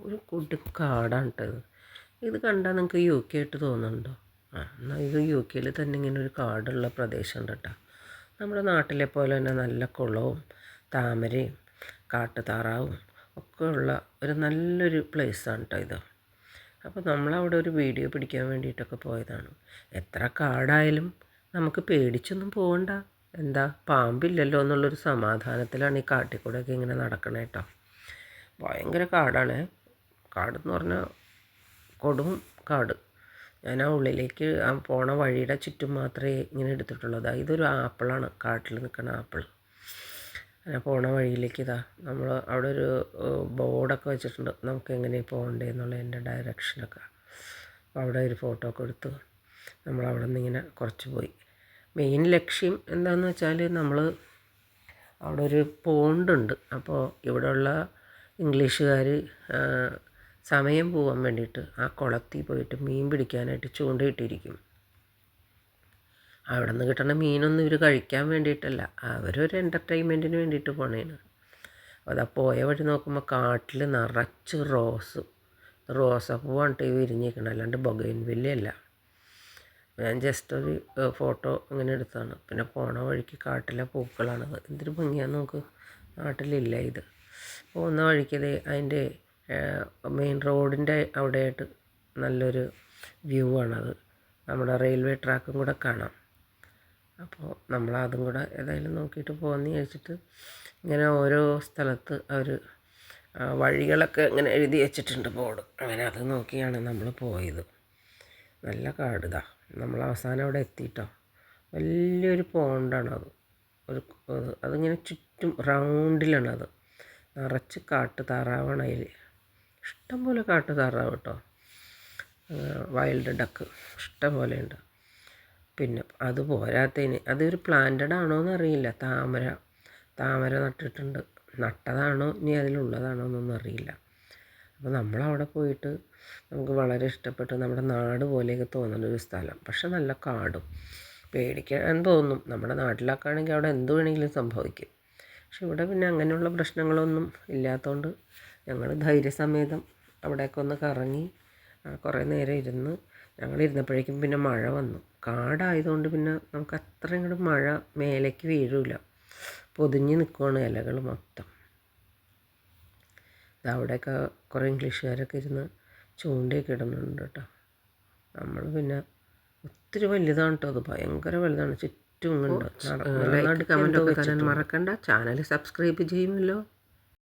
ഒരു കുട്ടി കാടാണ് കേട്ടത്. ഇത് കണ്ടാൽ നിങ്ങൾക്ക് യു കെ ആയിട്ട് തോന്നുന്നുണ്ടോ? എന്നാൽ ഇത് യു കെയിൽ തന്നെ ഇങ്ങനെ ഒരു കാടുള്ള പ്രദേശമുണ്ട് കേട്ടോ. നമ്മുടെ നാട്ടിലെ പോലെ തന്നെ നല്ല കുളവും താമരയും കാട്ടുതാറാവും ഒക്കെ ഉള്ള ഒരു നല്ലൊരു പ്ലേസാണ് കേട്ടോ ഇത്. അപ്പോൾ നമ്മളവിടെ ഒരു വീഡിയോ പിടിക്കാൻ വേണ്ടിയിട്ടൊക്കെ പോയതാണ്. എത്ര കാടായാലും നമുക്ക് പേടിച്ചൊന്നും പോകണ്ട. എന്താ, പാമ്പില്ലല്ലോ എന്നുള്ളൊരു സമാധാനത്തിലാണ് ഈ കാട്ടിക്കൂടെയൊക്കെ ഇങ്ങനെ നടക്കണേ കേട്ടോ. ഭയങ്കര കാടാണ്. കാടെന്ന് പറഞ്ഞാൽ കൊടും കാട്. ഞാൻ ആ ഉള്ളിലേക്ക് ആ പോണ വഴിയുടെ ചുറ്റും മാത്രമേ ഇങ്ങനെ എടുത്തിട്ടുള്ളൂ. ഇതൊരു ആപ്പിളാണ്, കാട്ടിൽ നിൽക്കുന്ന ആപ്പിൾ. അങ്ങനെ പോണ വഴിയിലേക്ക് നമ്മൾ അവിടെ ഒരു ബോർഡൊക്കെ വെച്ചിട്ടുണ്ട്, നമുക്ക് എങ്ങനെയാണ് പോകേണ്ടതെന്നുള്ളതിൻ്റെ ഡയറക്ഷനൊക്കെ. അപ്പോൾ അവിടെ ഒരു ഫോട്ടോ ഒക്കെ എടുത്ത് നമ്മളവിടെ നിന്ന് ഇങ്ങനെ കുറച്ച് പോയി. മെയിൻ ലക്ഷ്യം എന്താണെന്ന് വെച്ചാൽ നമ്മൾ അവിടെ ഒരു പോണ്ടുണ്ട്. അപ്പോൾ ഇവിടെയുള്ള ഇംഗ്ലീഷുകാർ സമയം പോകാൻ വേണ്ടിയിട്ട് ആ കുളത്തിൽ പോയിട്ട് മീൻ പിടിക്കാനായിട്ട് ചൂണ്ടയിട്ടിരിക്കും. അവിടെ നിന്ന് കിട്ടുന്ന മീനൊന്നും ഇവർ കഴിക്കാൻ വേണ്ടിയിട്ടല്ല, അവരൊരു എൻ്റർടൈൻമെൻറ്റിന് വേണ്ടിയിട്ട് പോണേന്. അതാ പോയ വഴി നോക്കുമ്പോൾ കാട്ടിൽ നിറച്ച് റോസാപ്പൂവാണ് വിരിഞ്ഞിരിക്കണം, അല്ലാണ്ട് ബൊഗൈൻവില്ലയല്ല. ഞാൻ ജസ്റ്റ് ഒരു ഫോട്ടോ ഇങ്ങനെ എടുത്താണ്. പിന്നെ പോണ വഴിക്ക് കാട്ടിലെ പൂക്കളാണത്. എന്തൊരു ഭംഗിയാന്ന് നോക്ക്, നാട്ടിലില്ല ഇത്. പോകുന്ന വഴിക്കത് അതിൻ്റെ മെയിൻ റോഡിൻ്റെ അവിടെയായിട്ട് നല്ലൊരു വ്യൂ ആണത്. നമ്മുടെ റെയിൽവേ ട്രാക്കും കൂടെ കാണാം. അപ്പോൾ നമ്മളതും കൂടെ ഏതായാലും നോക്കിയിട്ട് പോകുമെന്ന് വിചാരിച്ചിട്ട് ഇങ്ങനെ ഓരോ സ്ഥലത്ത് അവർ വഴികളൊക്കെ ഇങ്ങനെ എഴുതി വെച്ചിട്ടുണ്ട്, ബോർഡ്. അങ്ങനെ അത് നോക്കിയാണ് നമ്മൾ പോയത്. നല്ല കാടുതാ. നമ്മൾ അവസാനം അവിടെ എത്തിയിട്ടോ. വലിയൊരു പോണ്ടാണത്. അതിങ്ങനെ ചുറ്റും റൗണ്ടിലാണത്. നിറച്ച് കാട്ടുതാറാവാണ് അതിൽ. ഇഷ്ടംപോലെ കാട്ടുതാറാവ് കേട്ടോ. വൈൽഡ് ഡക്ക് ഇഷ്ടം പോലെയുണ്ട്. പിന്നെ അത് പോരാത്തതിന് അതൊരു പ്ലാന്റഡ് ആണോ എന്നറിയില്ല. താമര നട്ടിട്ടുണ്ട്. നട്ടതാണോ ഇനി അതിലുള്ളതാണോ എന്നൊന്നും അറിയില്ല. അപ്പോൾ നമ്മളവിടെ പോയിട്ട് നമുക്ക് വളരെ ഇഷ്ടപ്പെട്ട്, നമ്മുടെ നാട് പോലെയൊക്കെ തോന്നുന്ന ഒരു സ്ഥലം. പക്ഷെ നല്ല കാടും, പേടിക്കാൻ തോന്നും. നമ്മുടെ നാട്ടിലൊക്കെ ആണെങ്കിൽ അവിടെ എന്ത് വേണമെങ്കിലും സംഭവിക്കും. പക്ഷെ ഇവിടെ പിന്നെ അങ്ങനെയുള്ള പ്രശ്നങ്ങളൊന്നും ഇല്ലാത്തതുകൊണ്ട് ഞങ്ങൾ ധൈര്യസമേതം അവിടെയൊക്കെ ഒന്ന് കറങ്ങി കുറേ നേരം ഇരുന്ന്. ഞങ്ങളിരുന്നപ്പോഴേക്കും പിന്നെ മഴ വന്നു. കാടായതുകൊണ്ട് പിന്നെ നമുക്ക് അത്രയും കൂടെ മഴ മേലേക്ക് വീഴില്ല, പൊതിഞ്ഞ് നിൽക്കുകയാണ് ഇലകൾ മൊത്തം. അവിടെയൊക്കെ കുറേ ഇംഗ്ലീഷുകാരൊക്കെ ഇരുന്ന് ചൂണ്ടയൊക്കെ ഇടുന്നുണ്ട് കേട്ടോ. നമ്മൾ പിന്നെ ഒത്തിരി വലുതാണ് കേട്ടോ, അത് ഭയങ്കര വലുതാണ്. ചുറ്റും ഉണ്ട്. കമൻറ്റൊക്കെ തരാൻ മറക്കണ്ട. ചാനൽ സബ്സ്ക്രൈബ് ചെയ്യുമല്ലോ.